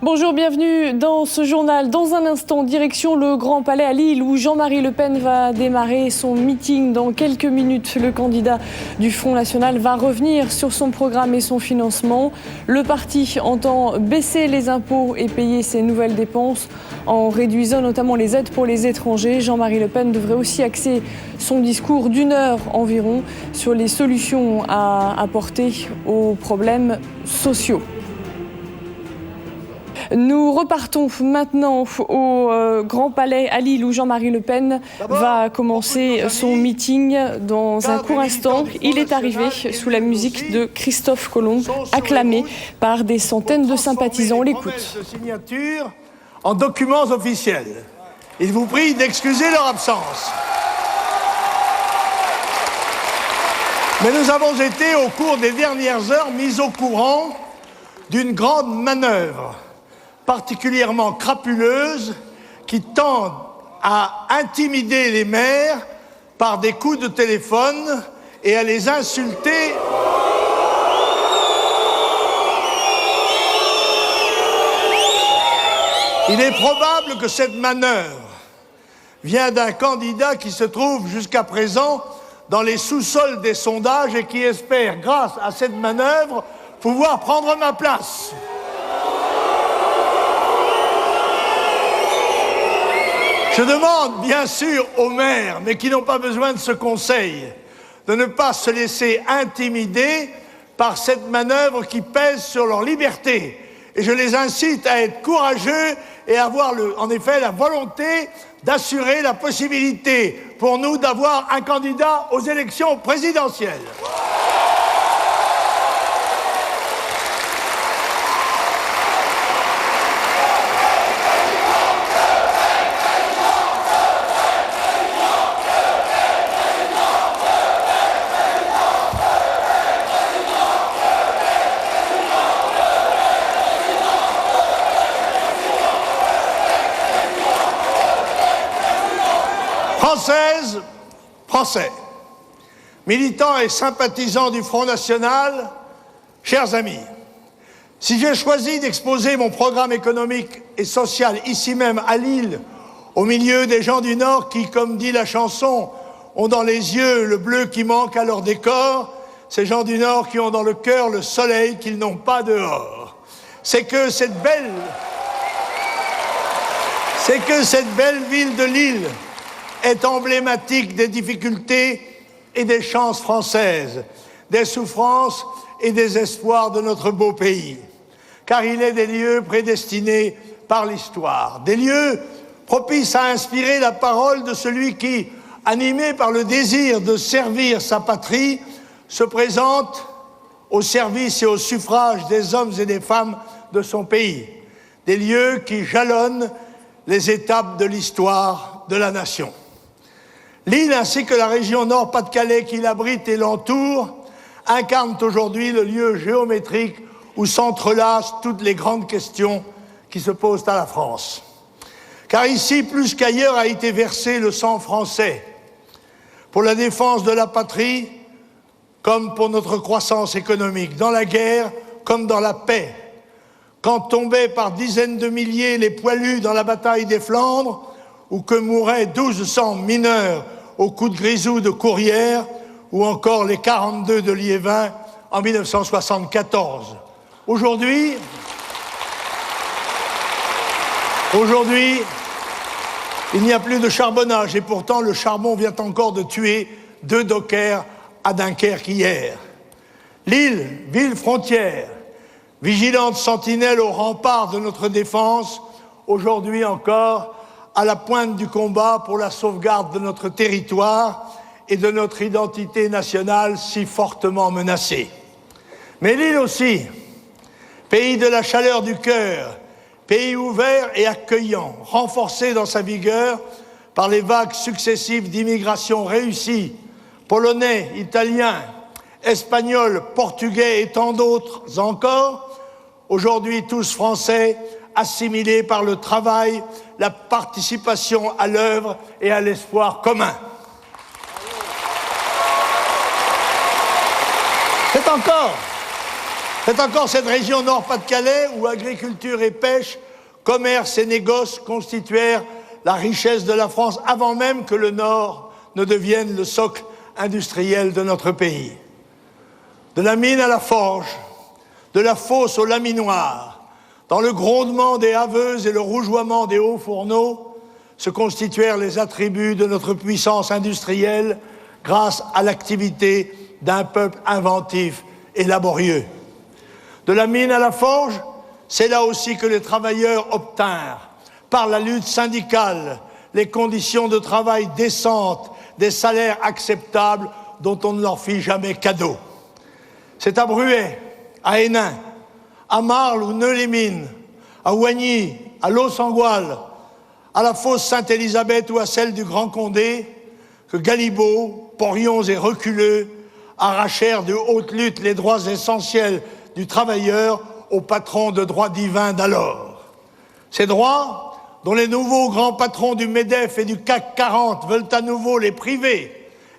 Bonjour, bienvenue dans ce journal. Dans un instant, direction le Grand Palais à Lille où Jean-Marie Le Pen va démarrer son meeting. Dans quelques minutes, le candidat du Front National va revenir sur son programme et son financement. Le parti entend baisser les impôts et payer ses nouvelles dépenses en réduisant notamment les aides pour les étrangers. Jean-Marie Le Pen devrait aussi axer son discours d'1 heure environ sur les solutions à apporter aux problèmes sociaux. Nous repartons maintenant au Grand Palais à Lille où Jean-Marie Le Pen va commencer son meeting dans un court instant. Il est arrivé sous la musique de Christophe Colomb, acclamé par des centaines de sympathisants. On l'écoute. Signature en documents officiels. Il vous prie d'excuser leur absence. Mais nous avons été, au cours des dernières heures, mis au courant d'une grande manœuvre particulièrement crapuleuse qui tend à intimider les maires par des coups de téléphone et à les insulter. Il est probable que cette manœuvre vient d'un candidat qui se trouve jusqu'à présent dans les sous-sols des sondages et qui espère, grâce à cette manœuvre, pouvoir prendre ma place. Je demande bien sûr aux maires, mais qui n'ont pas besoin de ce conseil, de ne pas se laisser intimider par cette manœuvre qui pèse sur leur liberté. Et je les incite à être courageux et à avoir en effet la volonté d'assurer la possibilité pour nous d'avoir un candidat aux élections présidentielles. Françaises, Français, militants et sympathisants du Front National, chers amis, si j'ai choisi d'exposer mon programme économique et social ici même à Lille, au milieu des gens du Nord qui, comme dit la chanson, ont dans les yeux le bleu qui manque à leur décor, ces gens du Nord qui ont dans le cœur le soleil qu'ils n'ont pas dehors, c'est que cette belle ville de Lille est emblématique des difficultés et des chances françaises, des souffrances et des espoirs de notre beau pays. Car il est des lieux prédestinés par l'histoire, des lieux propices à inspirer la parole de celui qui, animé par le désir de servir sa patrie, se présente au service et au suffrage des hommes et des femmes de son pays. Des lieux qui jalonnent les étapes de l'histoire de la nation. Lille ainsi que la région Nord-Pas-de-Calais qui l'abrite et l'entoure incarnent aujourd'hui le lieu géométrique où s'entrelacent toutes les grandes questions qui se posent à la France. Car ici, plus qu'ailleurs, a été versé le sang français pour la défense de la patrie comme pour notre croissance économique, dans la guerre comme dans la paix. Quand tombaient par dizaines de milliers les poilus dans la bataille des Flandres, ou que mouraient 1200 mineurs au coup de grisou de Courrières, ou encore les 42 de Liévin en 1974. Aujourd'hui, il n'y a plus de charbonnage, et pourtant le charbon vient encore de tuer 2 dockers à Dunkerque hier. Lille, ville frontière, vigilante sentinelle aux remparts de notre défense, aujourd'hui encore à la pointe du combat pour la sauvegarde de notre territoire et de notre identité nationale si fortement menacée. Mais Lille aussi, pays de la chaleur du cœur, pays ouvert et accueillant, renforcé dans sa vigueur par les vagues successives d'immigration réussie, polonais, italiens, espagnols, portugais et tant d'autres encore, aujourd'hui tous français, assimilés par le travail, la participation à l'œuvre et à l'espoir commun. C'est encore C'est encore cette région Nord-Pas-de-Calais où agriculture et pêche, commerce et négoce constituèrent la richesse de la France avant même que le Nord ne devienne le socle industriel de notre pays. De la mine à la forge, de la fosse au laminoir, dans le grondement des haveuses et le rougeoiement des hauts fourneaux, se constituèrent les attributs de notre puissance industrielle grâce à l'activité d'un peuple inventif et laborieux. De la mine à la forge, c'est là aussi que les travailleurs obtinrent, par la lutte syndicale, les conditions de travail décentes, des salaires acceptables dont on ne leur fit jamais cadeau. C'est à Bruay, à Hénin, à Marle ou Neux-les-Mines, à Oigny, à Los-Angual, à la fosse Sainte-Élisabeth ou à celle du Grand Condé, que Galibots, porions et reculeux arrachèrent de haute lutte les droits essentiels du travailleur au patron de droits divins d'alors. Ces droits, dont les nouveaux grands patrons du MEDEF et du CAC 40 veulent à nouveau les priver,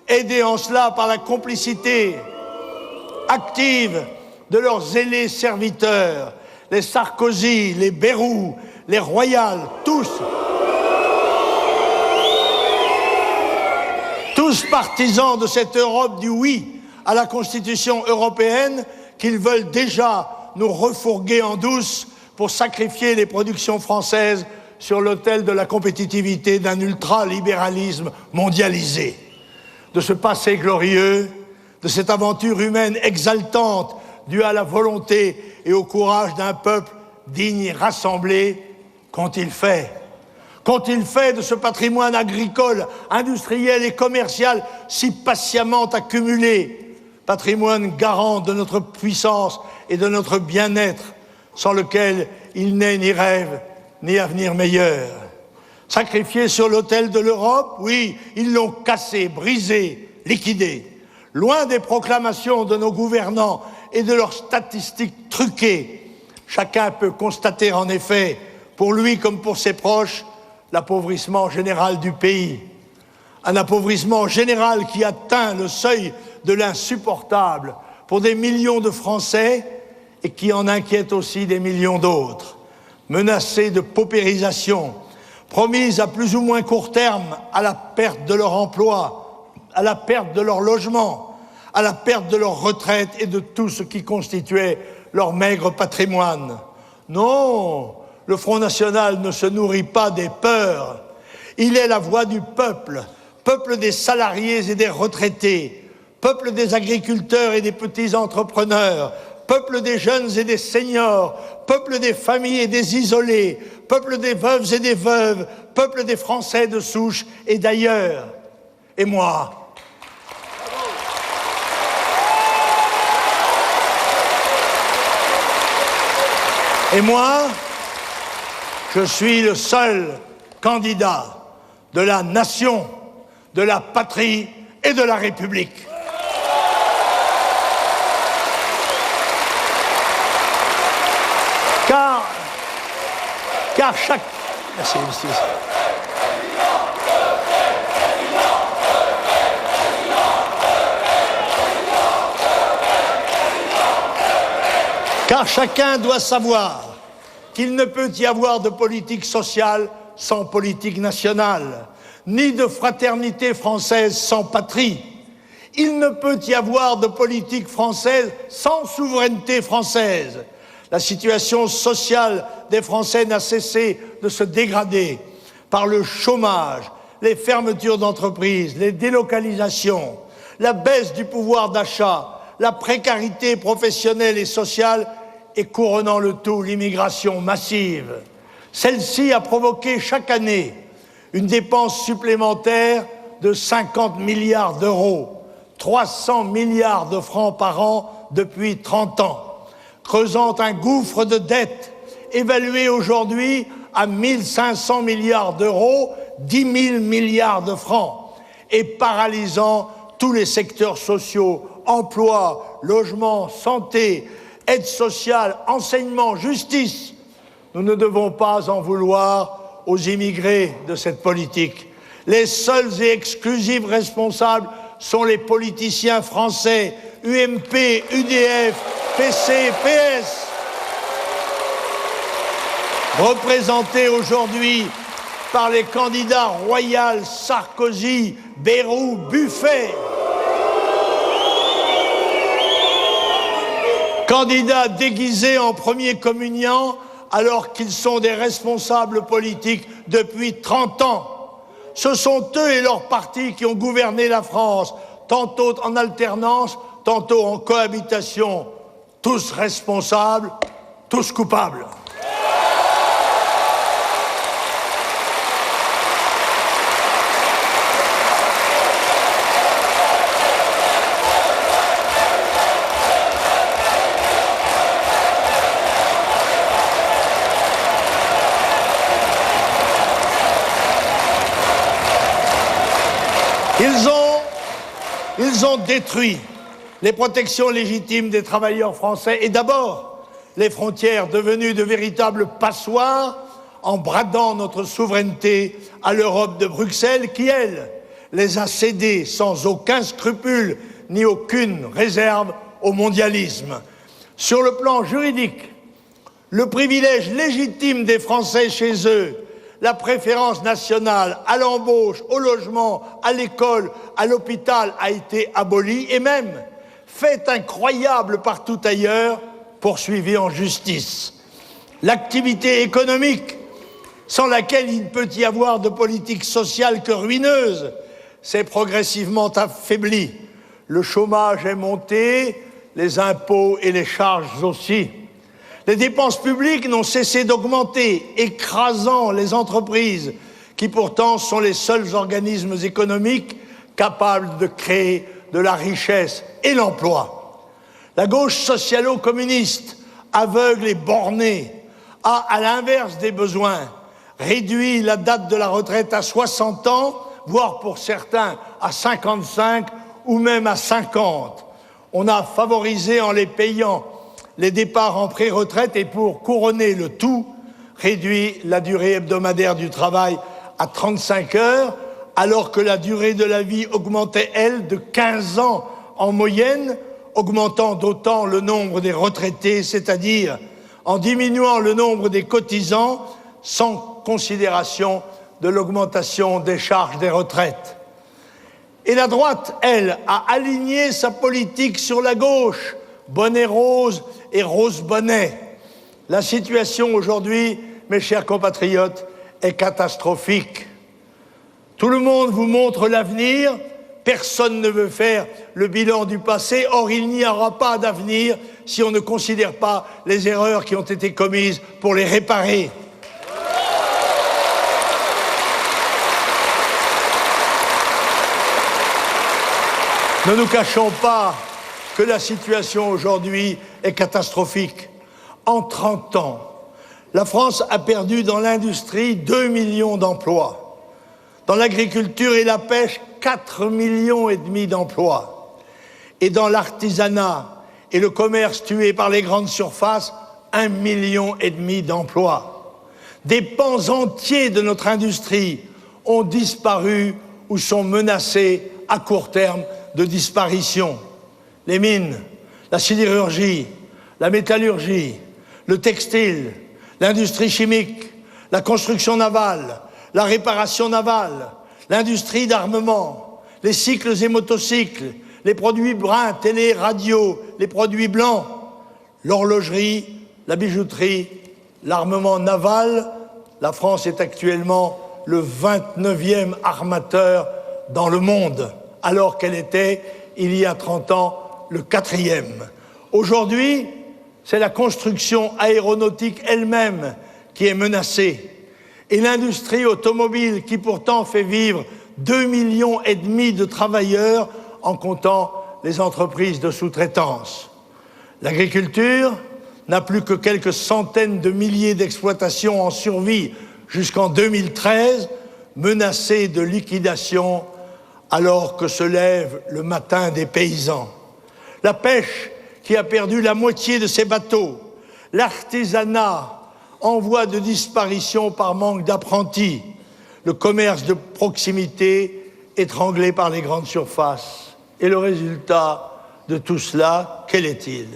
aidés en cela par la complicité active de leurs zélés serviteurs, les Sarkozy, les Bayrou, les Royal, tous partisans de cette Europe du oui à la Constitution européenne qu'ils veulent déjà nous refourguer en douce pour sacrifier les productions françaises sur l'autel de la compétitivité d'un ultralibéralisme mondialisé. De ce passé glorieux, de cette aventure humaine exaltante due à la volonté et au courage d'un peuple digne et rassemblé, qu'ont-ils fait ? Qu'ont-ils fait de ce patrimoine agricole, industriel et commercial si patiemment accumulé, patrimoine garant de notre puissance et de notre bien-être, sans lequel il n'est ni rêve, ni avenir meilleur. Sacrifiés sur l'autel de l'Europe, oui, ils l'ont cassé, brisé, liquidé. Loin des proclamations de nos gouvernants et de leurs statistiques truquées, chacun peut constater en effet, pour lui comme pour ses proches, l'appauvrissement général du pays. Un appauvrissement général qui atteint le seuil de l'insupportable pour des millions de Français et qui en inquiète aussi des millions d'autres, menacés de paupérisation, promises à plus ou moins court terme à la perte de leur emploi, à la perte de leur logement, à la perte de leur retraite et de tout ce qui constituait leur maigre patrimoine. Non, le Front National ne se nourrit pas des peurs. Il est la voix du peuple, peuple des salariés et des retraités, peuple des agriculteurs et des petits entrepreneurs, peuple des jeunes et des seniors, peuple des familles et des isolés, peuple des veuves et des veuves, peuple des Français de souche et d'ailleurs. Et moi, je suis le seul candidat de la nation, de la patrie et de la République. Car chaque... Merci. Car chacun doit savoir qu'il ne peut y avoir de politique sociale sans politique nationale, ni de fraternité française sans patrie. Il ne peut y avoir de politique française sans souveraineté française. La situation sociale des Français n'a cessé de se dégrader par le chômage, les fermetures d'entreprises, les délocalisations, la baisse du pouvoir d'achat, la précarité professionnelle et sociale et couronnant le tout, l'immigration massive. Celle-ci a provoqué chaque année une dépense supplémentaire de 50 milliards d'euros, 300 milliards de francs par an depuis 30 ans, creusant un gouffre de dettes évalué aujourd'hui à 1500 milliards d'euros, 10 000 milliards de francs, et paralysant tous les secteurs sociaux, emploi, logement, santé, aide sociale, enseignement, justice. Nous ne devons pas en vouloir aux immigrés de cette politique. Les seuls et exclusifs responsables sont les politiciens français, UMP, UDF PC, PS, représentés aujourd'hui par les candidats Royal, Sarkozy, Bayrou, Buffet, candidats déguisés en premiers communiants alors qu'ils sont des responsables politiques depuis 30 ans. Ce sont eux et leurs partis qui ont gouverné la France, tantôt en alternance, tantôt en cohabitation. Tous responsables, tous coupables. Ils ont détruit les protections légitimes des travailleurs français et d'abord les frontières devenues de véritables passoires en bradant notre souveraineté à l'Europe de Bruxelles qui, elle, les a cédées sans aucun scrupule ni aucune réserve au mondialisme. Sur le plan juridique, le privilège légitime des Français chez eux, la préférence nationale à l'embauche, au logement, à l'école, à l'hôpital a été abolie et même, fait incroyable partout ailleurs, poursuivi en justice. L'activité économique, sans laquelle il ne peut y avoir de politique sociale que ruineuse, s'est progressivement affaiblie. Le chômage est monté, les impôts et les charges aussi. Les dépenses publiques n'ont cessé d'augmenter, écrasant les entreprises, qui pourtant sont les seuls organismes économiques capables de créer de la richesse et l'emploi. La gauche socialo-communiste, aveugle et bornée, a, à l'inverse des besoins, réduit la date de la retraite à 60 ans, voire pour certains à 55 ou même à 50. On a favorisé en les payant les départs en pré-retraite et pour couronner le tout, réduit la durée hebdomadaire du travail à 35 heures, alors que la durée de la vie augmentait, elle, de 15 ans en moyenne, augmentant d'autant le nombre des retraités, c'est-à-dire en diminuant le nombre des cotisants, sans considération de l'augmentation des charges des retraites. Et la droite, elle, a aligné sa politique sur la gauche, bonnet rose et rose bonnet. La situation aujourd'hui, mes chers compatriotes, est catastrophique. Tout le monde vous montre l'avenir, personne ne veut faire le bilan du passé, or il n'y aura pas d'avenir si on ne considère pas les erreurs qui ont été commises pour les réparer. Ne nous cachons pas que la situation aujourd'hui est catastrophique. En 30 ans, la France a perdu dans l'industrie 2 millions d'emplois. Dans l'agriculture et la pêche, 4,5 millions d'emplois. Et dans l'artisanat et le commerce tué par les grandes surfaces, 1,5 million d'emplois. Des pans entiers de notre industrie ont disparu ou sont menacés à court terme de disparition. Les mines, la sidérurgie, la métallurgie, le textile, l'industrie chimique, la construction navale, la réparation navale, l'industrie d'armement, les cycles et motocycles, les produits bruns, télé, radio, les produits blancs, l'horlogerie, la bijouterie, l'armement naval. La France est actuellement le 29e armateur dans le monde, alors qu'elle était, il y a 30 ans, le 4e. Aujourd'hui, c'est la construction aéronautique elle-même qui est menacée. Et l'industrie automobile qui pourtant fait vivre 2,5 millions de travailleurs en comptant les entreprises de sous-traitance. L'agriculture n'a plus que quelques centaines de milliers d'exploitations en survie jusqu'en 2013, menacées de liquidation alors que se lève le matin des paysans. La pêche qui a perdu la moitié de ses bateaux, l'artisanat en voie de disparition par manque d'apprentis, le commerce de proximité étranglé par les grandes surfaces. Et le résultat de tout cela, quel est-il ?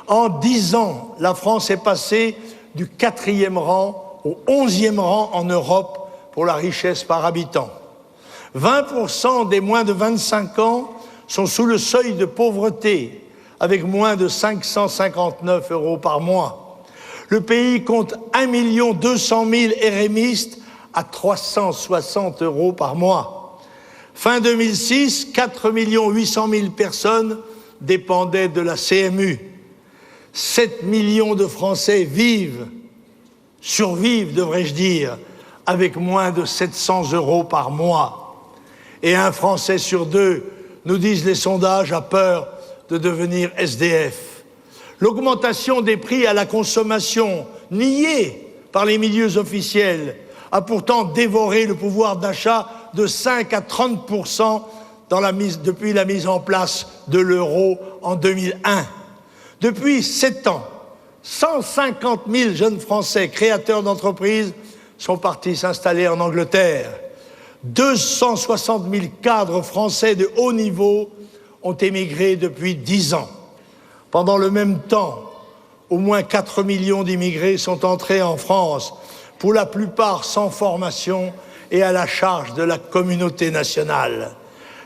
En 10 ans, la France est passée du 4e rang au 11e rang en Europe pour la richesse par habitant. 20% des moins de 25 ans sont sous le seuil de pauvreté, avec moins de 559 € par mois. Le pays compte 1 200 000 érémistes à 360 € par mois. Fin 2006, 4 800 000 personnes dépendaient de la CMU. 7 millions de Français survivent, devrais-je dire, avec moins de 700 € par mois. Et un Français sur 2, nous disent les sondages, a peur de devenir SDF. L'augmentation des prix à la consommation, niée par les milieux officiels, a pourtant dévoré le pouvoir d'achat de 5 à 30% depuis la mise en place de l'euro en 2001. Depuis 7 ans, 150 000 jeunes Français créateurs d'entreprises sont partis s'installer en Angleterre. 260 000 cadres français de haut niveau ont émigré depuis 10 ans. Pendant le même temps, au moins 4 millions d'immigrés sont entrés en France, pour la plupart sans formation et à la charge de la communauté nationale.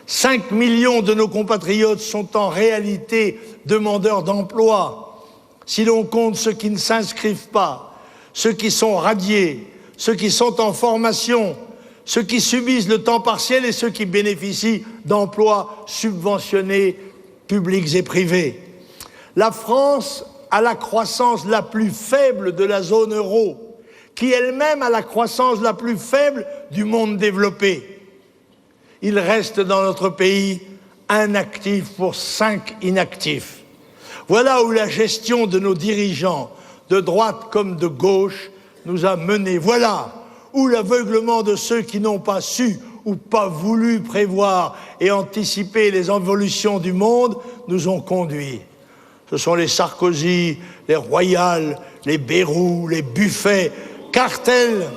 5 millions de nos compatriotes sont en réalité demandeurs d'emploi. Si l'on compte ceux qui ne s'inscrivent pas, ceux qui sont radiés, ceux qui sont en formation, ceux qui subissent le temps partiel et ceux qui bénéficient d'emplois subventionnés publics et privés. La France a la croissance la plus faible de la zone euro, qui elle-même a la croissance la plus faible du monde développé. Il reste dans notre pays un actif pour 5 inactifs. Voilà où la gestion de nos dirigeants, de droite comme de gauche, nous a menés. Voilà où l'aveuglement de ceux qui n'ont pas su ou pas voulu prévoir et anticiper les évolutions du monde nous ont conduits. Ce sont les Sarkozy, les Royal, les Bayrou, les Buffet, cartels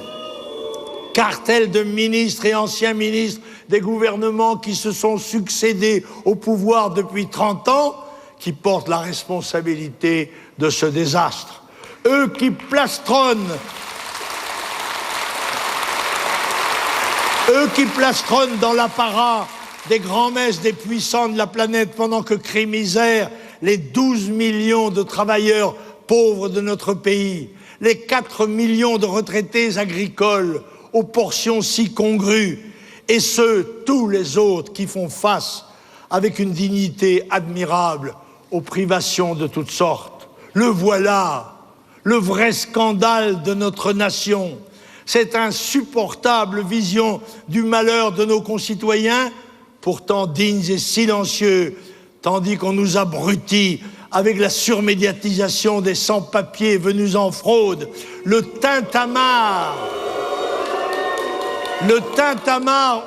de ministres et anciens ministres des gouvernements qui se sont succédés au pouvoir depuis 30 ans, qui portent la responsabilité de ce désastre. Eux qui plastronnent dans l'apparat des grands-messes des puissants de la planète pendant que crient misère les 12 millions de travailleurs pauvres de notre pays, les 4 millions de retraités agricoles aux portions si congrues, et tous les autres qui font face avec une dignité admirable aux privations de toutes sortes. Le voilà, le vrai scandale de notre nation. Cette insupportable vision du malheur de nos concitoyens, pourtant dignes et silencieux, tandis qu'on nous abrutit avec la surmédiatisation des sans-papiers venus en fraude, le tintamarre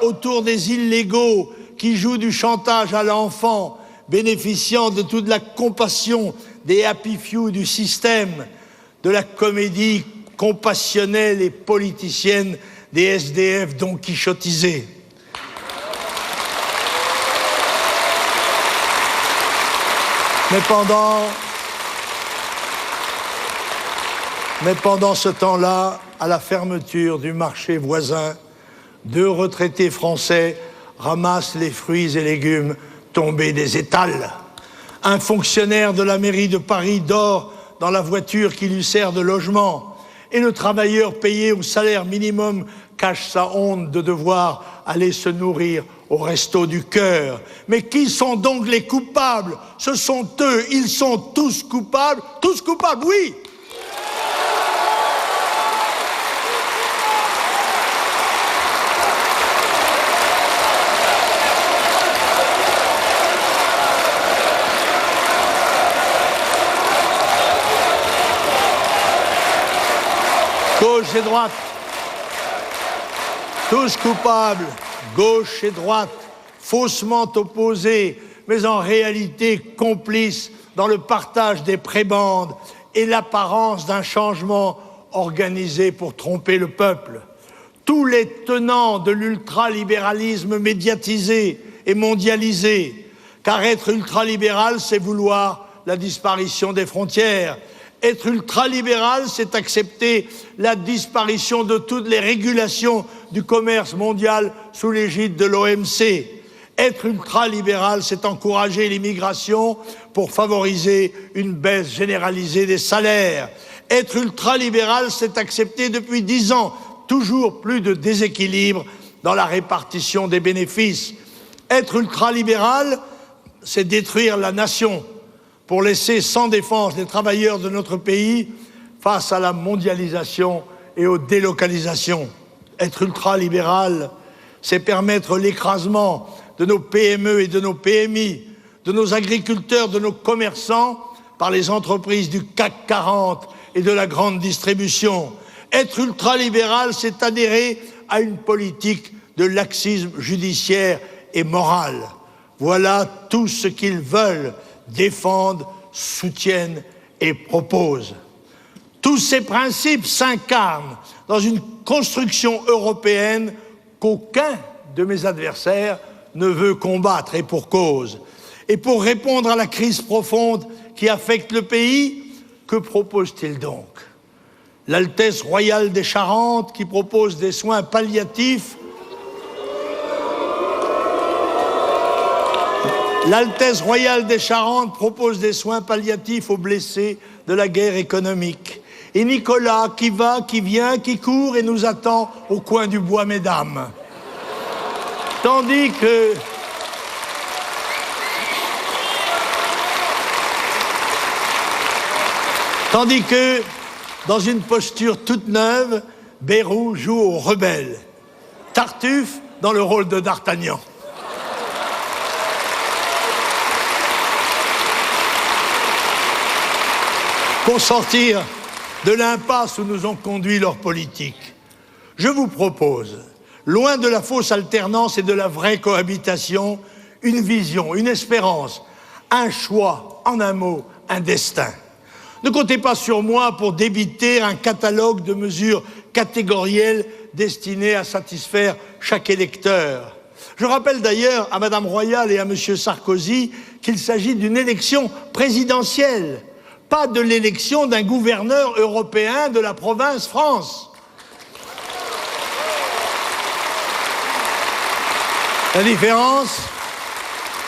autour des illégaux qui jouent du chantage à l'enfant, bénéficiant de toute la compassion des happy few du système, de la comédie compassionnelle et politicienne des SDF don quichotisés. Mais pendant ce temps-là, à la fermeture du marché voisin, 2 retraités français ramassent les fruits et légumes tombés des étals. Un fonctionnaire de la mairie de Paris dort dans la voiture qui lui sert de logement. Et le travailleur payé au salaire minimum cache sa honte de devoir aller se nourrir au resto du cœur. Mais qui sont donc les coupables? Ce sont eux, ils sont tous coupables, oui. Gauche et droite, tous coupables, gauche et droite, faussement opposés, mais en réalité complices dans le partage des prébendes et l'apparence d'un changement organisé pour tromper le peuple. Tous les tenants de l'ultralibéralisme médiatisé et mondialisé, car être ultralibéral, c'est vouloir la disparition des frontières. Être ultralibéral, c'est accepter la disparition de toutes les régulations du commerce mondial sous l'égide de l'OMC. Être ultralibéral, c'est encourager l'immigration pour favoriser une baisse généralisée des salaires. Être ultralibéral, c'est accepter depuis 10 ans toujours plus de déséquilibre dans la répartition des bénéfices. Être ultralibéral, c'est détruire la nation pour laisser sans défense les travailleurs de notre pays face à la mondialisation et aux délocalisations. Être ultralibéral, c'est permettre l'écrasement de nos PME et de nos PMI, de nos agriculteurs, de nos commerçants par les entreprises du CAC 40 et de la grande distribution. Être ultralibéral, c'est adhérer à une politique de laxisme judiciaire et moral. Voilà tout ce qu'ils veulent, défendent, soutiennent et proposent. Tous ces principes s'incarnent dans une construction européenne qu'aucun de mes adversaires ne veut combattre, et pour cause. Et pour répondre à la crise profonde qui affecte le pays, que propose-t-il donc? L'Altesse royale des Charentes qui propose des soins palliatifs. L'Altesse royale des Charentes propose des soins palliatifs aux blessés de la guerre économique. Et Nicolas qui va, qui vient, qui court et nous attend au coin du bois, mesdames. Tandis que, dans une posture toute neuve, Bérou joue au rebelle. Tartuffe dans le rôle de D'Artagnan. Pour sortir de l'impasse où nous ont conduit leurs politiques, je vous propose, loin de la fausse alternance et de la vraie cohabitation, une vision, une espérance, un choix, en un mot, un destin. Ne comptez pas sur moi pour débiter un catalogue de mesures catégorielles destinées à satisfaire chaque électeur. Je rappelle d'ailleurs à Madame Royal et à Monsieur Sarkozy qu'il s'agit d'une élection présidentielle, pas de l'élection d'un gouverneur européen de la province France. La différence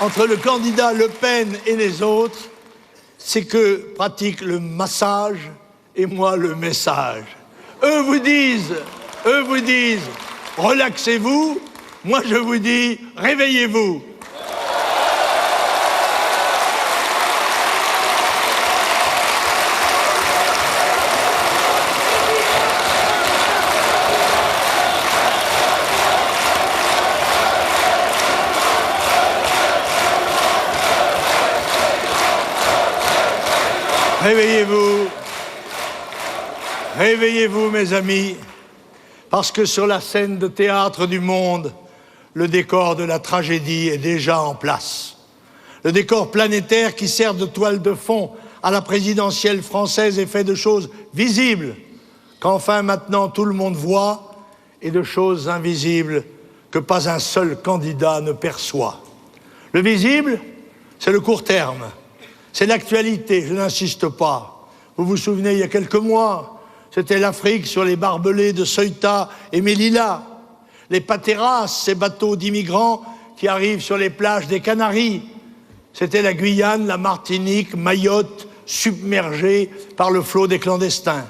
entre le candidat Le Pen et les autres, c'est que pratique le massage et moi le message. Eux vous disent, relaxez-vous, moi je vous dis, réveillez-vous. Réveillez-vous, réveillez-vous mes amis, parce que sur la scène de théâtre du monde, le décor de la tragédie est déjà en place. Le décor planétaire qui sert de toile de fond à la présidentielle française est fait de choses visibles, qu'enfin maintenant tout le monde voit, et de choses invisibles que pas un seul candidat ne perçoit. Le visible, c'est le court terme. C'est l'actualité, je n'insiste pas. Vous vous souvenez, il y a quelques mois, c'était l'Afrique sur les barbelés de Ceuta et Melilla. Les Pateras, ces bateaux d'immigrants qui arrivent sur les plages des Canaries. C'était la Guyane, la Martinique, Mayotte, submergées par le flot des clandestins.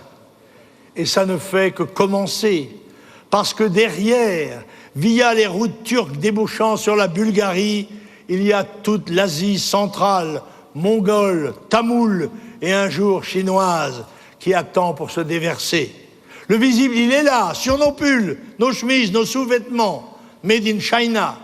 Et ça ne fait que commencer, parce que derrière, via les routes turques débouchant sur la Bulgarie, il y a toute l'Asie centrale, mongole, tamoule et un jour chinoise qui attend pour se déverser. Le visible, il est là, sur nos pulls, nos chemises, nos sous-vêtements, made in China.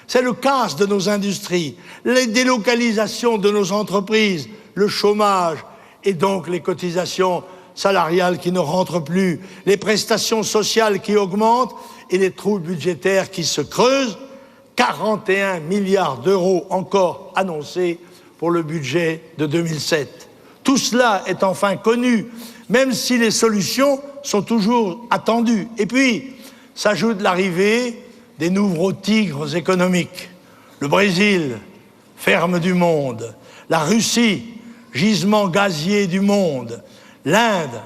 C'est le casse de nos industries, les délocalisations de nos entreprises, le chômage et donc les cotisations salariales qui ne rentrent plus, les prestations sociales qui augmentent et les trous budgétaires qui se creusent. 41 milliards d'euros encore annoncés pour le budget de 2007. Tout cela est enfin connu, même si les solutions sont toujours attendues. Et puis, s'ajoute l'arrivée des nouveaux tigres économiques. Le Brésil, ferme du monde. La Russie, gisement gazier du monde, l'Inde,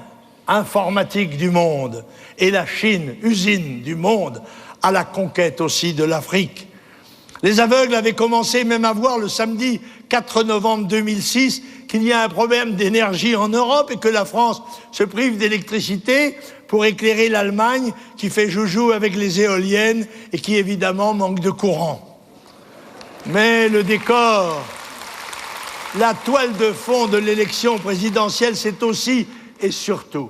informatique du monde, et la Chine, usine du monde, à la conquête aussi de l'Afrique. Les aveugles avaient commencé même à voir le samedi 4 novembre 2006 qu'il y a un problème d'énergie en Europe et que la France se prive d'électricité pour éclairer l'Allemagne qui fait joujou avec les éoliennes et qui évidemment manque de courant. Mais le décor, la toile de fond de l'élection présidentielle, c'est aussi et surtout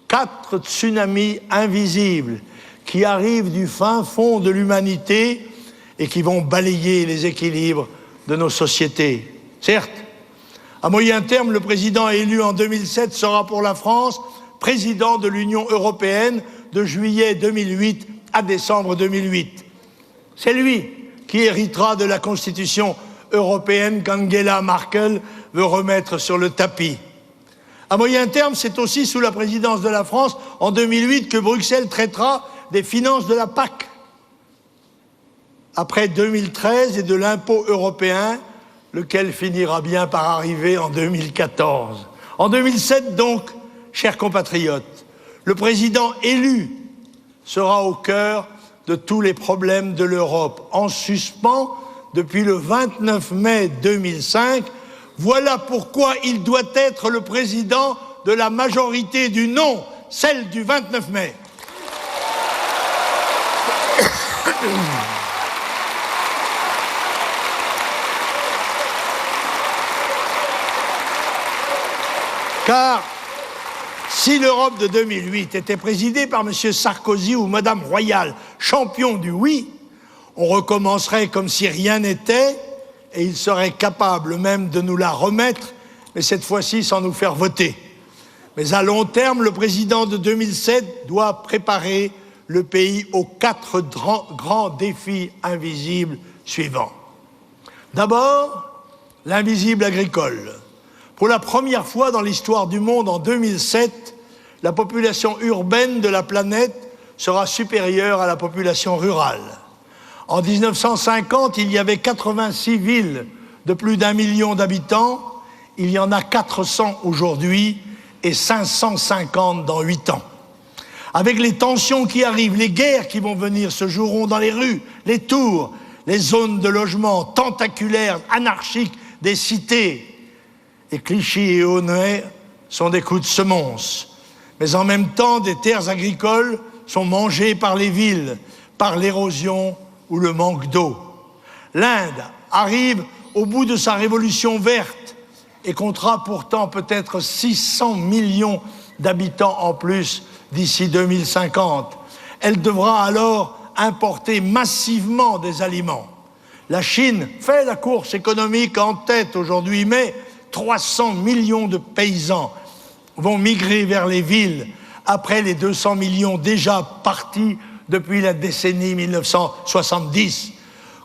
4 tsunamis invisibles qui arrivent du fin fond de l'humanité et qui vont balayer les équilibres de nos sociétés. Certes, à moyen terme, le président élu en 2007 sera pour la France président de l'Union européenne de juillet 2008 à décembre 2008. C'est lui qui héritera de la Constitution européenne qu'Angela Merkel veut remettre sur le tapis. À moyen terme, c'est aussi sous la présidence de la France, en 2008, que Bruxelles traitera des finances de la PAC. Après 2013 et de l'impôt européen, lequel finira bien par arriver en 2014. En 2007, donc, chers compatriotes, le président élu sera au cœur de tous les problèmes de l'Europe, en suspens depuis le 29 mai 2005. Voilà pourquoi il doit être le président de la majorité du non, celle du 29 mai. Car si l'Europe de 2008 était présidée par M. Sarkozy ou Mme Royal, champion du oui, on recommencerait comme si rien n'était et il serait capable même de nous la remettre, mais cette fois-ci sans nous faire voter. Mais à long terme, le président de 2007 doit préparer le pays aux 4 grands défis invisibles suivants. D'abord, l'invisible agricole. Pour la première fois dans l'histoire du monde, en 2007, la population urbaine de la planète sera supérieure à la population rurale. En 1950, il y avait 86 villes de plus d'1 million d'habitants. Il y en a 400 aujourd'hui et 550 dans 8 ans. Avec les tensions qui arrivent, les guerres qui vont venir se joueront dans les rues, les tours, les zones de logement tentaculaires, anarchiques des cités. Et Clichy et Aulnay sont des coups de semonce. Mais en même temps, des terres agricoles sont mangées par les villes, par l'érosion ou le manque d'eau. L'Inde arrive au bout de sa révolution verte et comptera pourtant peut-être 600 millions d'habitants en plus d'ici 2050. Elle devra alors importer massivement des aliments. La Chine fait la course économique en tête aujourd'hui, mais 300 millions de paysans vont migrer vers les villes après les 200 millions déjà partis depuis la décennie 1970.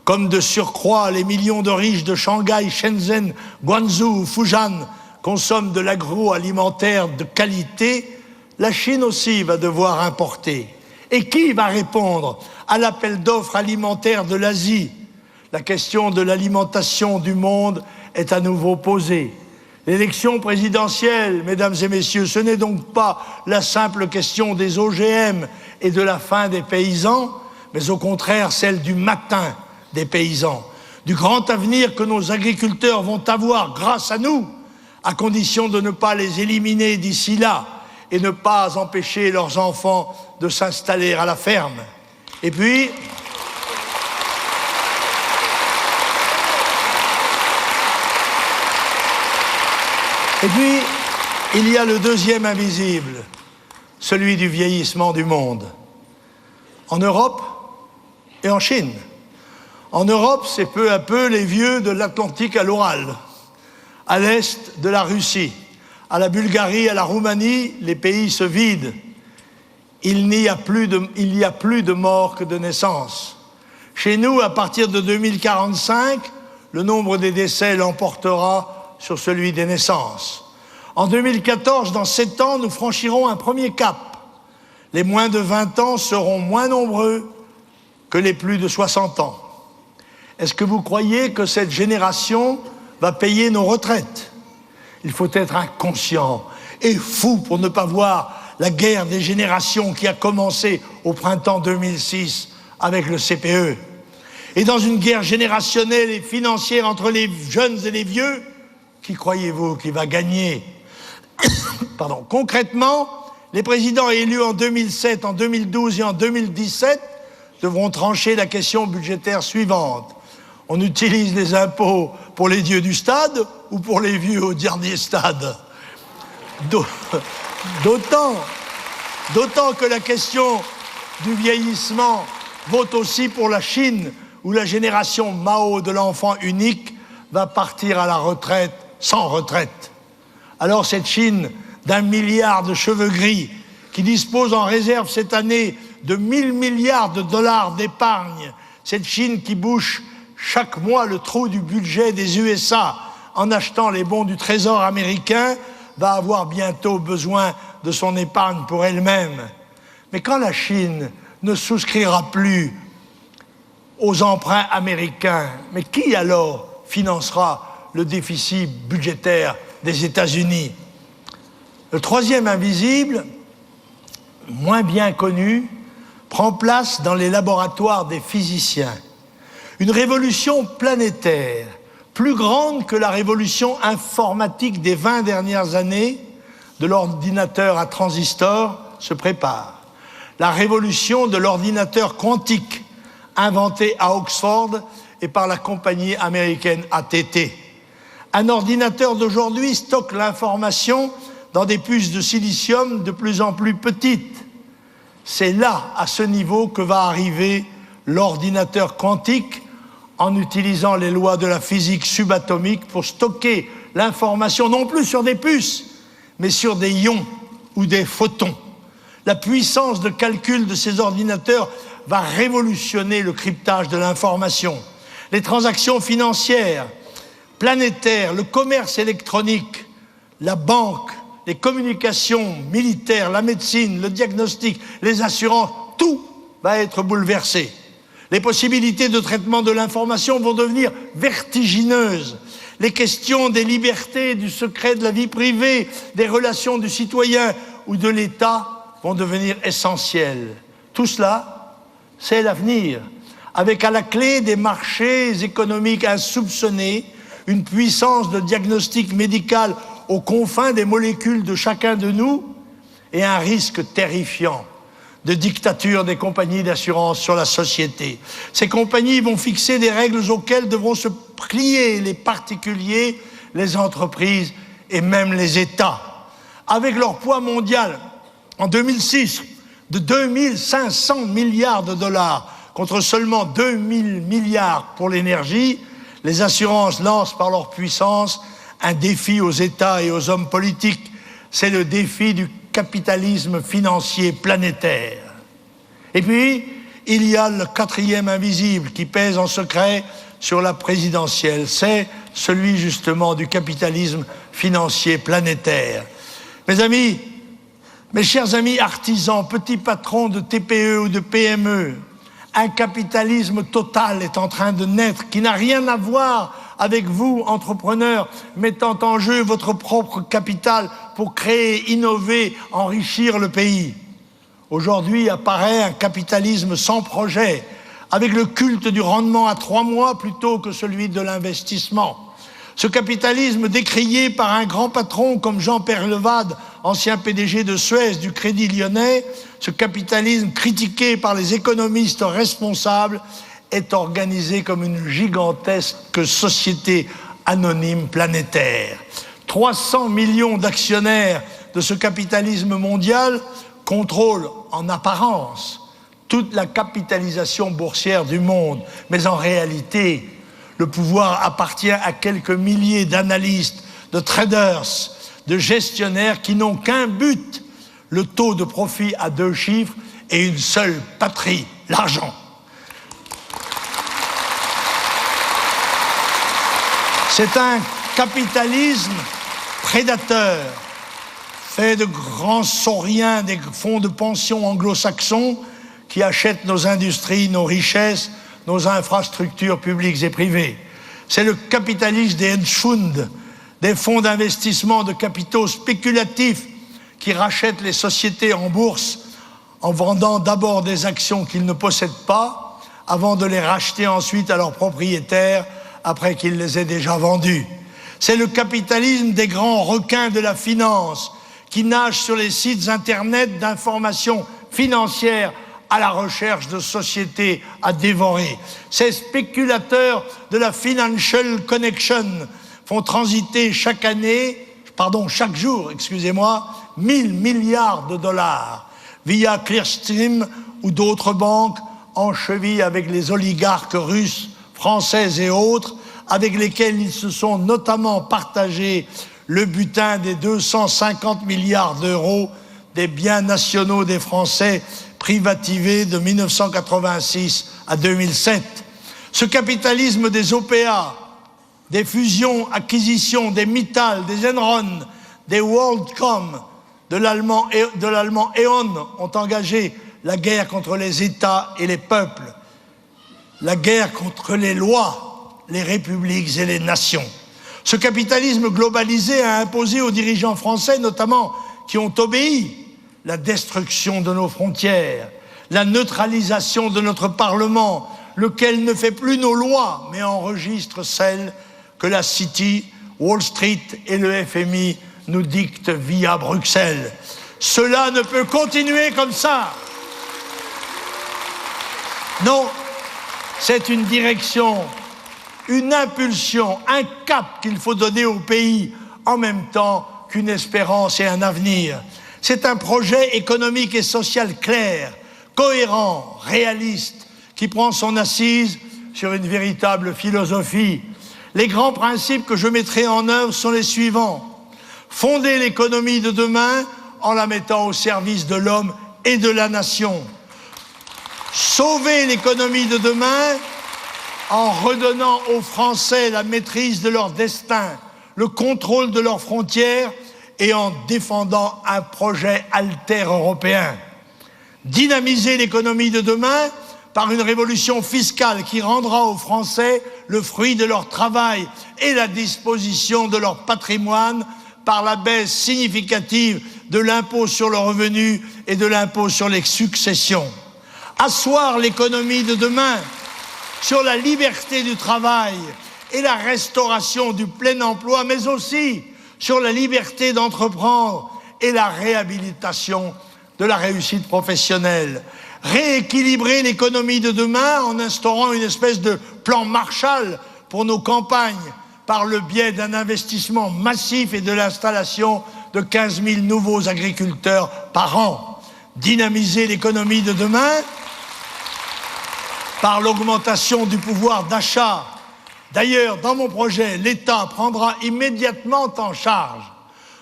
Comme de surcroît, les millions de riches de Shanghai, Shenzhen, Guangzhou ou Fujian consomment de l'agroalimentaire de qualité, la Chine aussi va devoir importer. Et qui va répondre à l'appel d'offres alimentaires de l'Asie? La question de l'alimentation du monde est à nouveau posée. L'élection présidentielle, mesdames et messieurs, ce n'est donc pas la simple question des OGM et de la faim des paysans, mais au contraire celle du matin des paysans, du grand avenir que nos agriculteurs vont avoir grâce à nous, à condition de ne pas les éliminer d'ici là et ne pas empêcher leurs enfants de s'installer à la ferme. Et puis, il y a le deuxième invisible, celui du vieillissement du monde. En Europe et en Chine. En Europe, c'est peu à peu les vieux de l'Atlantique à l'Oural. À l'est, de la Russie. À la Bulgarie, à la Roumanie, les pays se vident. Il n'y a plus de morts que de naissances. Chez nous, à partir de 2045, le nombre des décès l'emportera sur celui des naissances. En 2014, dans 7 ans, nous franchirons un premier cap. Les moins de 20 ans seront moins nombreux que les plus de 60 ans. Est-ce que vous croyez que cette génération va payer nos retraites? Il faut être inconscient et fou pour ne pas voir la guerre des générations qui a commencé au printemps 2006 avec le CPE. Et dans une guerre générationnelle et financière entre les jeunes et les vieux, qui croyez-vous qui va gagner? Pardon. Concrètement, les présidents élus en 2007, en 2012 et en 2017 devront trancher la question budgétaire suivante. On utilise les impôts pour les dieux du stade ou pour les vieux au dernier stade? D'autant que la question du vieillissement vaut aussi pour la Chine, où la génération Mao de l'enfant unique va partir à la retraite sans retraite. Alors cette Chine d'1 milliard de cheveux gris, qui dispose en réserve cette année de 1000 milliards de dollars d'épargne, cette Chine qui bouche chaque mois le trou du budget des USA en achetant les bons du Trésor américain, va avoir bientôt besoin de son épargne pour elle-même. Mais quand la Chine ne souscrira plus aux emprunts américains, mais qui alors financera le déficit budgétaire des États-Unis? Le troisième invisible, moins bien connu, prend place dans les laboratoires des physiciens. Une révolution planétaire, plus grande que la révolution informatique des 20 dernières années de l'ordinateur à transistor, se prépare. La révolution de l'ordinateur quantique, inventé à Oxford et par la compagnie américaine AT&T. Un ordinateur d'aujourd'hui stocke l'information dans des puces de silicium de plus en plus petites. C'est là, à ce niveau, que va arriver l'ordinateur quantique, en utilisant les lois de la physique subatomique pour stocker l'information non plus sur des puces, mais sur des ions ou des photons. La puissance de calcul de ces ordinateurs va révolutionner le cryptage de l'information. Les transactions financières, planétaires, le commerce électronique, la banque, les communications militaires, la médecine, le diagnostic, les assurances, tout va être bouleversé. Les possibilités de traitement de l'information vont devenir vertigineuses. Les questions des libertés, du secret de la vie privée, des relations du citoyen ou de l'État vont devenir essentielles. Tout cela, c'est l'avenir, avec à la clé des marchés économiques insoupçonnés, une puissance de diagnostic médical aux confins des molécules de chacun de nous et un risque terrifiant de dictature des compagnies d'assurance sur la société. Ces compagnies vont fixer des règles auxquelles devront se plier les particuliers, les entreprises et même les États. Avec leur poids mondial, en 2006, de 2500 milliards de dollars contre seulement 2000 milliards pour l'énergie, les assurances lancent par leur puissance un défi aux États et aux hommes politiques. C'est le défi du capitalisme financier planétaire. Et puis, il y a le quatrième invisible qui pèse en secret sur la présidentielle. C'est celui justement du capitalisme financier planétaire. Mes amis, mes chers amis artisans, petits patrons de TPE ou de PME, un capitalisme total est en train de naître qui n'a rien à voir avec vous, entrepreneurs, mettant en jeu votre propre capital pour créer, innover, enrichir le pays. Aujourd'hui apparaît un capitalisme sans projet, avec le culte du rendement à 3 mois plutôt que celui de l'investissement. Ce capitalisme décrié par un grand patron comme Jean Peyrelevade, ancien PDG de Suez du Crédit Lyonnais, ce capitalisme critiqué par les économistes responsables, est organisé comme une gigantesque société anonyme planétaire. 300 millions d'actionnaires de ce capitalisme mondial contrôlent en apparence toute la capitalisation boursière du monde. Mais en réalité, le pouvoir appartient à quelques milliers d'analystes, de traders, de gestionnaires qui n'ont qu'un but, le taux de profit à 2 chiffres et une seule patrie, l'argent. C'est un capitalisme prédateur, fait de grands sauriens des fonds de pension anglo-saxons qui achètent nos industries, nos richesses, nos infrastructures publiques et privées. C'est le capitalisme des hedge funds, des fonds d'investissement de capitaux spéculatifs qui rachètent les sociétés en bourse en vendant d'abord des actions qu'ils ne possèdent pas avant de les racheter ensuite à leurs propriétaires après qu'ils les aient déjà vendues. C'est le capitalisme des grands requins de la finance qui nagent sur les sites internet d'informations financières à la recherche de sociétés à dévorer. Ces spéculateurs de la Financial Connection font transiter chaque jour, 1000 milliards de dollars via Clearstream ou d'autres banques en cheville avec les oligarques russes, français et autres, avec lesquels ils se sont notamment partagés le butin des 250 milliards d'euros des biens nationaux des Français privatisés de 1986 à 2007. Ce capitalisme des OPA, des fusions, acquisitions, des Mittal, des Enron, des WorldCom, de l'allemand E.ON ont engagé la guerre contre les États et les peuples, la guerre contre les lois, les républiques et les nations. Ce capitalisme globalisé a imposé aux dirigeants français, notamment qui ont obéi, la destruction de nos frontières, la neutralisation de notre Parlement, lequel ne fait plus nos lois, mais enregistre celles que la City, Wall Street et le FMI nous dictent via Bruxelles. Cela ne peut continuer comme ça. Non, c'est une direction, une impulsion, un cap qu'il faut donner au pays en même temps qu'une espérance et un avenir. C'est un projet économique et social clair, cohérent, réaliste, qui prend son assise sur une véritable philosophie. Les grands principes que je mettrai en œuvre sont les suivants. Fonder l'économie de demain en la mettant au service de l'homme et de la nation. Sauver l'économie de demain en redonnant aux Français la maîtrise de leur destin, le contrôle de leurs frontières et en défendant un projet alter-européen. Dynamiser l'économie de demain par une révolution fiscale qui rendra aux Français le fruit de leur travail et la disposition de leur patrimoine par la baisse significative de l'impôt sur le revenu et de l'impôt sur les successions. Asseoir l'économie de demain sur la liberté du travail et la restauration du plein emploi, mais aussi sur la liberté d'entreprendre et la réhabilitation de la réussite professionnelle. Rééquilibrer l'économie de demain en instaurant une espèce de plan Marshall pour nos campagnes par le biais d'un investissement massif et de l'installation de 15 000 nouveaux agriculteurs par an. Dynamiser l'économie de demain par l'augmentation du pouvoir d'achat. D'ailleurs, dans mon projet, l'État prendra immédiatement en charge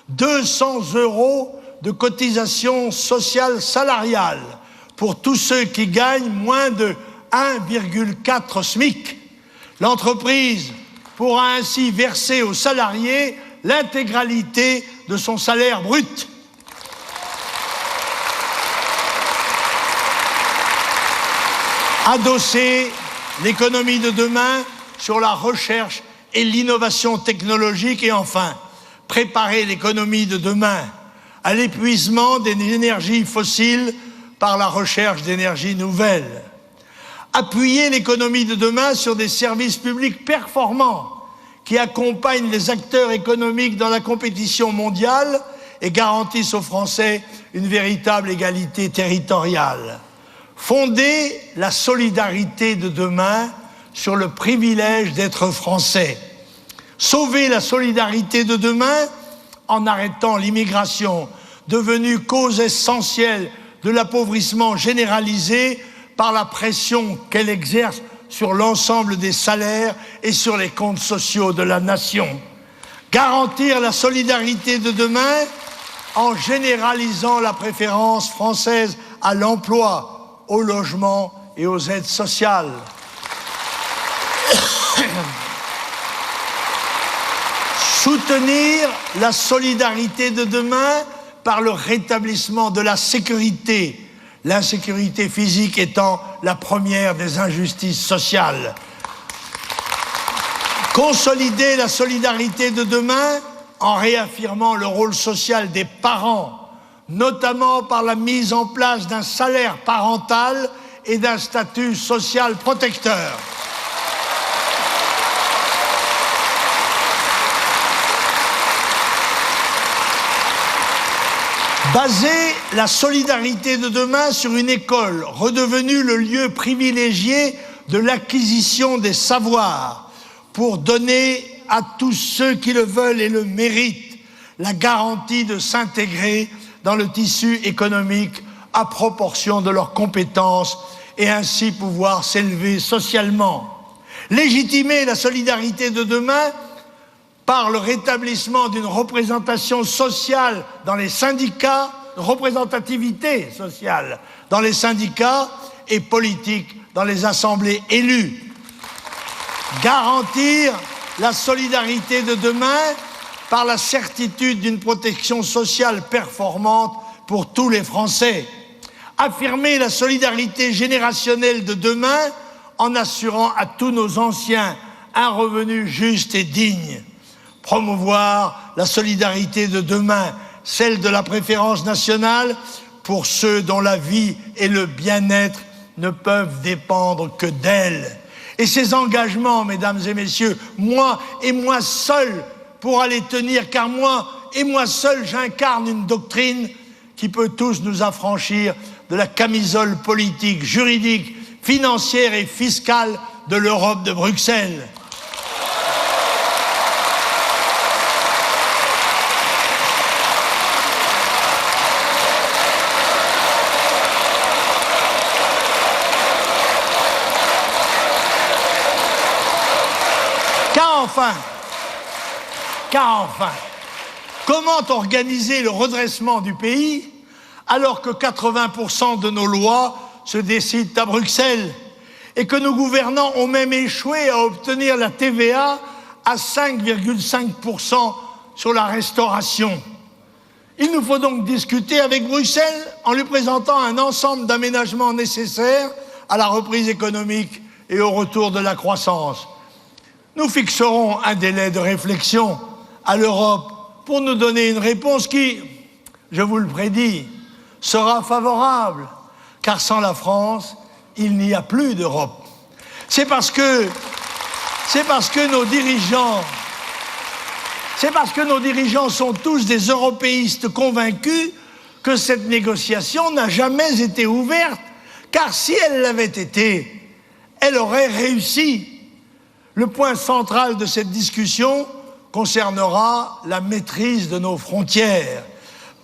200 € de cotisation sociale salariale pour tous ceux qui gagnent moins de 1,4 SMIC. L'entreprise pourra ainsi verser aux salariés l'intégralité de son salaire brut. Adosser l'économie de demain sur la recherche et l'innovation technologique et enfin, préparer l'économie de demain à l'épuisement des énergies fossiles par la recherche d'énergies nouvelles. Appuyer l'économie de demain sur des services publics performants qui accompagnent les acteurs économiques dans la compétition mondiale et garantissent aux Français une véritable égalité territoriale. Fonder la solidarité de demain sur le privilège d'être français. Sauver la solidarité de demain en arrêtant l'immigration, devenue cause essentielle de l'appauvrissement généralisé par la pression qu'elle exerce sur l'ensemble des salaires et sur les comptes sociaux de la nation. Garantir la solidarité de demain en généralisant la préférence française à l'emploi, au logement et aux aides sociales. Soutenir la solidarité de demain par le rétablissement de la sécurité, l'insécurité physique étant la première des injustices sociales. Consolider la solidarité de demain en réaffirmant le rôle social des parents, notamment par la mise en place d'un salaire parental et d'un statut social protecteur. Baser la solidarité de demain sur une école redevenue le lieu privilégié de l'acquisition des savoirs pour donner à tous ceux qui le veulent et le méritent la garantie de s'intégrer dans le tissu économique à proportion de leurs compétences et ainsi pouvoir s'élever socialement. Légitimer la solidarité de demain par le rétablissement d'une représentation sociale dans les syndicats, représentativité sociale dans les syndicats et politique dans les assemblées élues. Garantir la solidarité de demain par la certitude d'une protection sociale performante pour tous les Français. Affirmer la solidarité générationnelle de demain en assurant à tous nos anciens un revenu juste et digne. Promouvoir la solidarité de demain, celle de la préférence nationale pour ceux dont la vie et le bien-être ne peuvent dépendre que d'elle. Et ces engagements, mesdames et messieurs, moi et moi seul pour les tenir, car moi et moi seul j'incarne une doctrine qui peut tous nous affranchir de la camisole politique, juridique, financière et fiscale de l'Europe de Bruxelles. Car enfin, comment organiser le redressement du pays alors que 80% de nos lois se décident à Bruxelles et que nos gouvernants ont même échoué à obtenir la TVA à 5,5% sur la restauration? Il nous faut donc discuter avec Bruxelles en lui présentant un ensemble d'aménagements nécessaires à la reprise économique et au retour de la croissance. Nous fixerons un délai de réflexion à l'Europe pour nous donner une réponse qui, je vous le prédis, sera favorable, car sans la France, il n'y a plus d'Europe. C'est parce que nos dirigeants sont tous des européistes convaincus que cette négociation n'a jamais été ouverte, car si elle l'avait été, elle aurait réussi. Le point central de cette discussion concernera la maîtrise de nos frontières.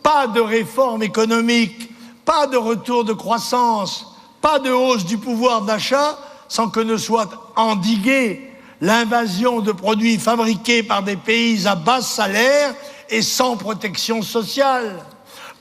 Pas de réforme économique, pas de retour de croissance, pas de hausse du pouvoir d'achat sans que ne soit endiguée l'invasion de produits fabriqués par des pays à bas salaire et sans protection sociale.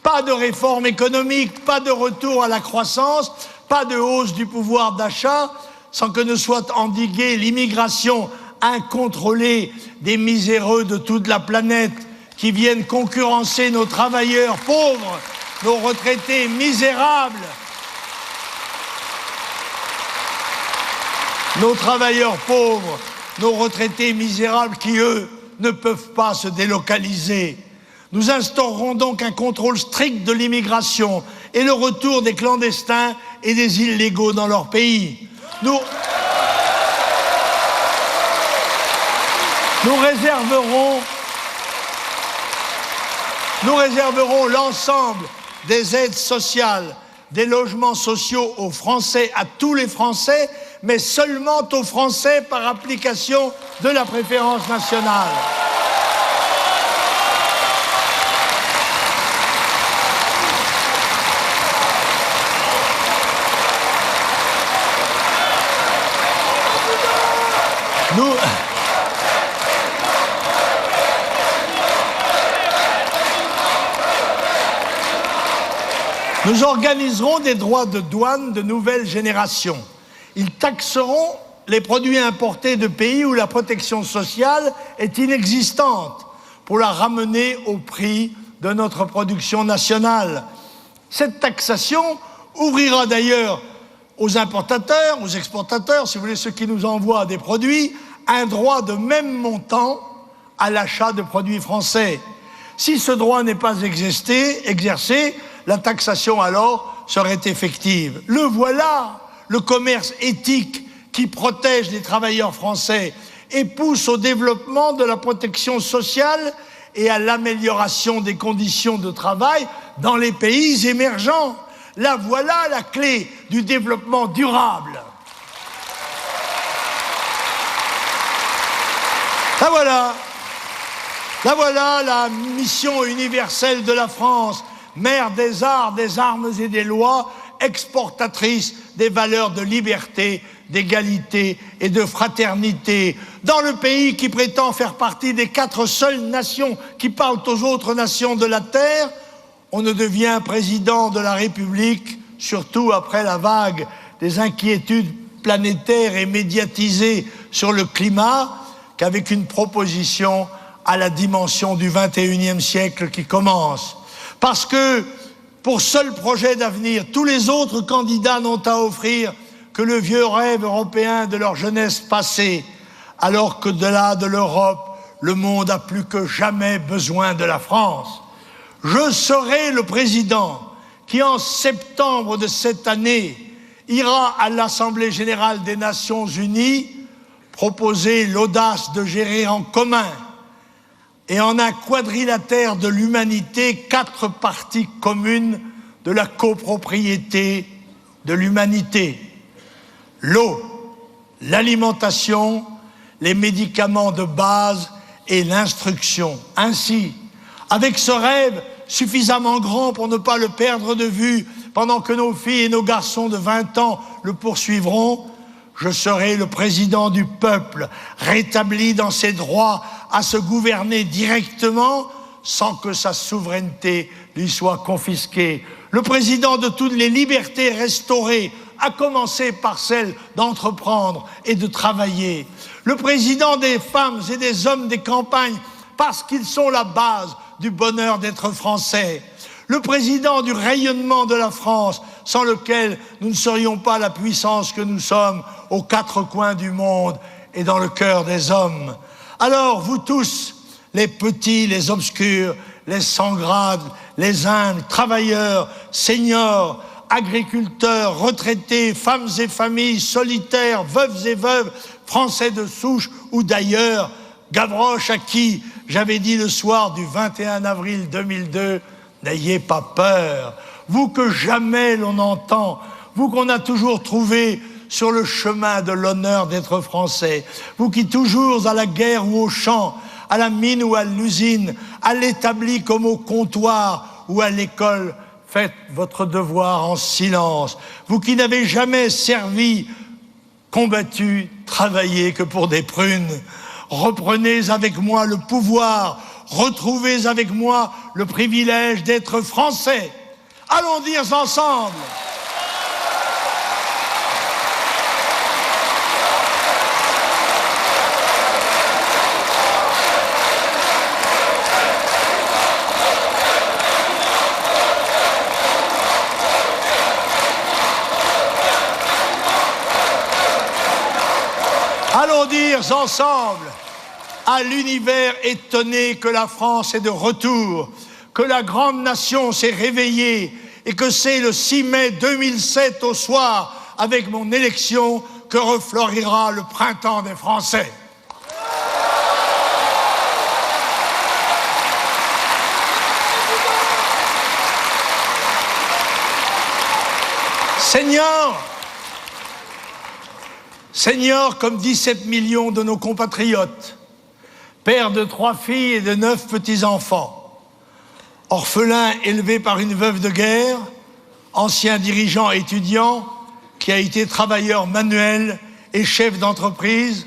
Pas de réforme économique, pas de retour à la croissance, pas de hausse du pouvoir d'achat sans que ne soit endiguée l'immigration incontrôlée des miséreux de toute la planète qui viennent concurrencer nos travailleurs pauvres, nos retraités misérables, nos travailleurs pauvres, nos retraités misérables qui, eux, ne peuvent pas se délocaliser. Nous instaurerons donc un contrôle strict de l'immigration et le retour des clandestins et des illégaux dans leur pays. Nous réserverons l'ensemble des aides sociales, des logements sociaux aux Français, à tous les Français, mais seulement aux Français par application de la préférence nationale. Nous organiserons des droits de douane de nouvelle génération. Ils taxeront les produits importés de pays où la protection sociale est inexistante pour la ramener au prix de notre production nationale. Cette taxation ouvrira d'ailleurs aux importateurs, aux exportateurs, si vous voulez, ceux qui nous envoient des produits, un droit de même montant à l'achat de produits français. Si ce droit n'est pas exercé, la taxation alors serait effective. Le voilà, le commerce éthique qui protège les travailleurs français et pousse au développement de la protection sociale et à l'amélioration des conditions de travail dans les pays émergents. Là, voilà la clé du développement durable. Là voilà la mission universelle de la France, mère des arts, des armes et des lois, exportatrice des valeurs de liberté, d'égalité et de fraternité. Dans le pays qui prétend faire partie des 4 seules nations qui parlent aux autres nations de la Terre, on ne devient président de la République, surtout après la vague des inquiétudes planétaires et médiatisées sur le climat, qu'avec une proposition à la dimension du XXIe siècle qui commence. Parce que, pour seul projet d'avenir, tous les autres candidats n'ont à offrir que le vieux rêve européen de leur jeunesse passée, alors qu'au-delà de l'Europe, le monde a plus que jamais besoin de la France. Je serai le président qui, en septembre de cette année, ira à l'Assemblée générale des Nations unies proposer l'audace de gérer en commun et en un quadrilatère de l'humanité 4 parties communes de la copropriété de l'humanité. L'eau, l'alimentation, les médicaments de base et l'instruction. Ainsi, avec ce rêve suffisamment grand pour ne pas le perdre de vue pendant que nos filles et nos garçons de 20 ans le poursuivront, je serai le président du peuple, rétabli dans ses droits à se gouverner directement sans que sa souveraineté lui soit confisquée. Le président de toutes les libertés restaurées, à commencer par celle d'entreprendre et de travailler. Le président des femmes et des hommes des campagnes, parce qu'ils sont la base du bonheur d'être français. Le président du rayonnement de la France, sans lequel nous ne serions pas la puissance que nous sommes aux 4 coins du monde et dans le cœur des hommes. Alors, vous tous, les petits, les obscurs, les sans grade, les humbles, travailleurs, seniors, agriculteurs, retraités, femmes et familles, solitaires, veuves et veuves, Français de souche ou d'ailleurs, Gavroche à qui j'avais dit le soir du 21 avril 2002, n'ayez pas peur, vous que jamais l'on entend, vous qu'on a toujours trouvé sur le chemin de l'honneur d'être français, vous qui toujours à la guerre ou au champ, à la mine ou à l'usine, à l'établi comme au comptoir ou à l'école, faites votre devoir en silence. Vous qui n'avez jamais servi, combattu, travaillé que pour des prunes, reprenez avec moi le pouvoir, retrouvez avec moi le privilège d'être français. Allons dire ensemble. Allons dire ensemble à l'univers étonné que la France est de retour, que la grande nation s'est réveillée et que c'est le 6 mai 2007 au soir, avec mon élection, que refleurira le printemps des Français. Seigneur comme 17 millions de nos compatriotes, père de 3 filles et de 9 petits-enfants, orphelin élevé par une veuve de guerre, ancien dirigeant étudiant qui a été travailleur manuel et chef d'entreprise,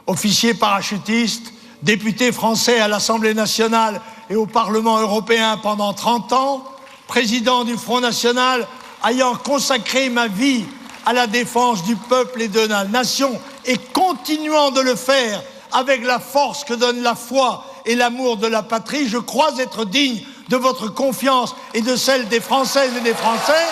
officier parachutiste, député français à l'Assemblée nationale et au Parlement européen pendant 30 ans, président du Front national, ayant consacré ma vie à la défense du peuple et de la nation et continuant de le faire avec la force que donne la foi et l'amour de la patrie, je crois être digne de votre confiance et de celle des Françaises et des Français.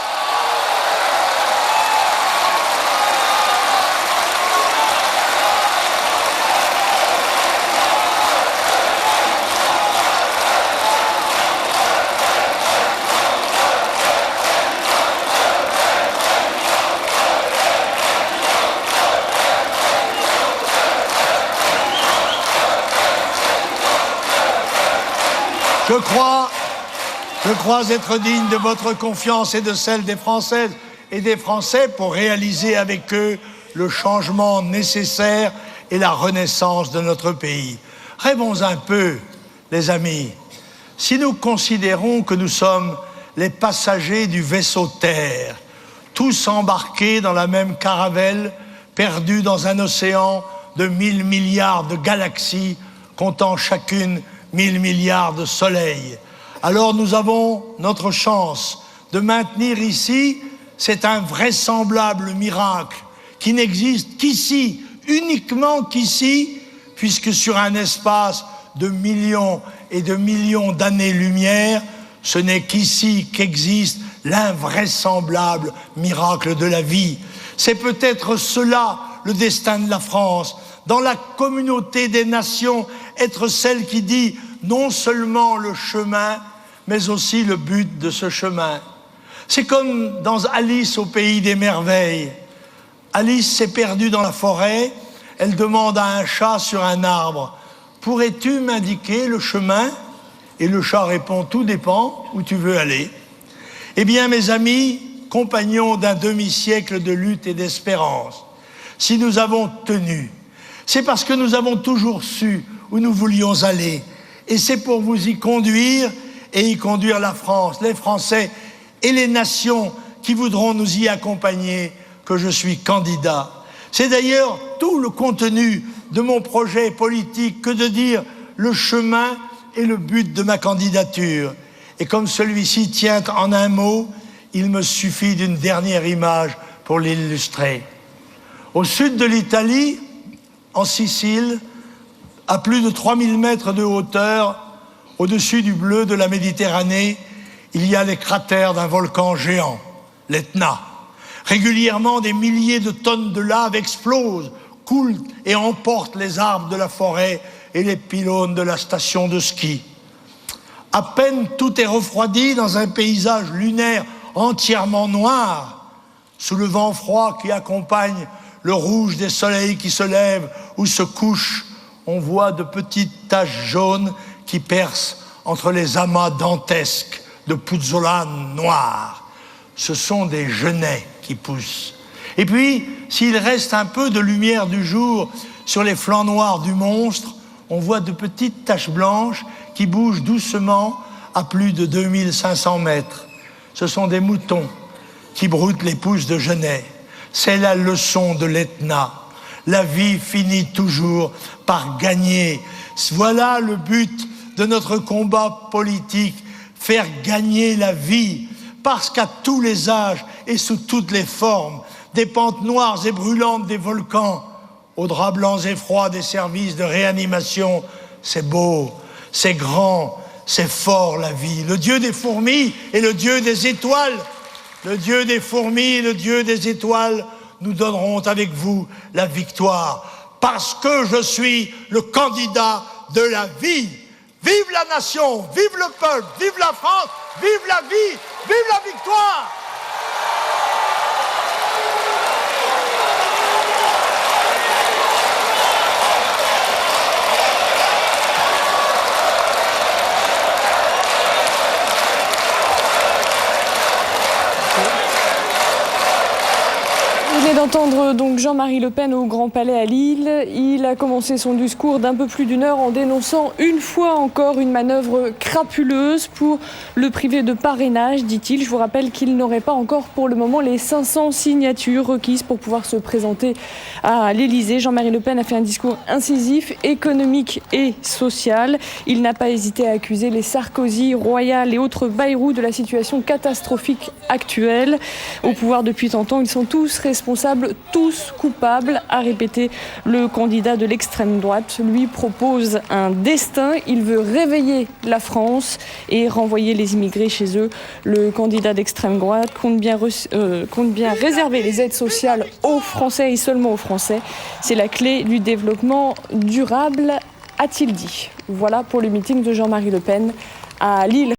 Je crois être digne de votre confiance et de celle des Françaises et des Français pour réaliser avec eux le changement nécessaire et la renaissance de notre pays. Rêvons un peu, les amis. Si nous considérons que nous sommes les passagers du vaisseau Terre, tous embarqués dans la même caravelle, perdus dans un océan de 1000 milliards de galaxies, comptant chacune 1000 milliards de soleils, alors nous avons notre chance de maintenir ici cet invraisemblable miracle qui n'existe qu'ici, uniquement qu'ici, puisque sur un espace de millions et de millions d'années-lumière, ce n'est qu'ici qu'existe l'invraisemblable miracle de la vie. C'est peut-être cela le destin de la France, dans la communauté des nations, être celle qui dit non seulement le chemin, mais aussi le but de ce chemin. C'est comme dans Alice au pays des merveilles. Alice s'est perdue dans la forêt, elle demande à un chat sur un arbre « Pourrais-tu m'indiquer le chemin ?» Et le chat répond « Tout dépend où tu veux aller. » Eh bien, mes amis, compagnons d'un demi-siècle de lutte et d'espérance, si nous avons tenu, c'est parce que nous avons toujours su où nous voulions aller. Et c'est pour vous y conduire et y conduire la France, les Français et les nations qui voudront nous y accompagner que je suis candidat. C'est d'ailleurs tout le contenu de mon projet politique que de dire le chemin et le but de ma candidature. Et comme celui-ci tient en un mot, il me suffit d'une dernière image pour l'illustrer. Au sud de l'Italie, en Sicile, à plus de 3000 mètres de hauteur, au-dessus du bleu de la Méditerranée, il y a les cratères d'un volcan géant, l'Etna. Régulièrement, des milliers de tonnes de lave explosent, coulent et emportent les arbres de la forêt et les pylônes de la station de ski. À peine tout est refroidi dans un paysage lunaire entièrement noir, sous le vent froid qui accompagne le rouge des soleils qui se lèvent ou se couchent, on voit de petites taches jaunes qui percent entre les amas dantesques de pouzzolane noire. Ce sont des genêts qui poussent. Et puis, s'il reste un peu de lumière du jour sur les flancs noirs du monstre, on voit de petites taches blanches qui bougent doucement à plus de 2500 mètres. Ce sont des moutons qui broutent les pousses de genêts. C'est la leçon de l'Etna. La vie finit toujours par gagner. Voilà le but de notre combat politique, faire gagner la vie, parce qu'à tous les âges et sous toutes les formes, des pentes noires et brûlantes des volcans, aux draps blancs et froids des services de réanimation, c'est beau, c'est grand, c'est fort la vie. Le Dieu des fourmis et le Dieu des étoiles, le Dieu des fourmis et le Dieu des étoiles nous donneront avec vous la victoire, parce que je suis le candidat de la vie. Vive la nation, vive le peuple, vive la France, vive la vie, vive la victoire! Vous venez d'entendre donc Jean-Marie Le Pen au Grand Palais à Lille. Il a commencé son discours d'un peu plus d'une heure en dénonçant une fois encore une manœuvre crapuleuse pour le priver de parrainage, dit-il. Je vous rappelle qu'il n'aurait pas encore pour le moment les 500 signatures requises pour pouvoir se présenter à l'Élysée. Jean-Marie Le Pen a fait un discours incisif, économique et social. Il n'a pas hésité à accuser les Sarkozy, Royal et autres Bayrou de la situation catastrophique actuelle. Au pouvoir depuis tant de temps, ils sont tous responsables, tous coupables, a répété le candidat de l'extrême droite. Lui propose un destin, il veut réveiller la France et renvoyer les immigrés chez eux. Le candidat d'extrême droite compte bien réserver les aides sociales aux Français et seulement aux Français. C'est la clé du développement durable, a-t-il dit. Voilà pour le meeting de Jean-Marie Le Pen à Lille.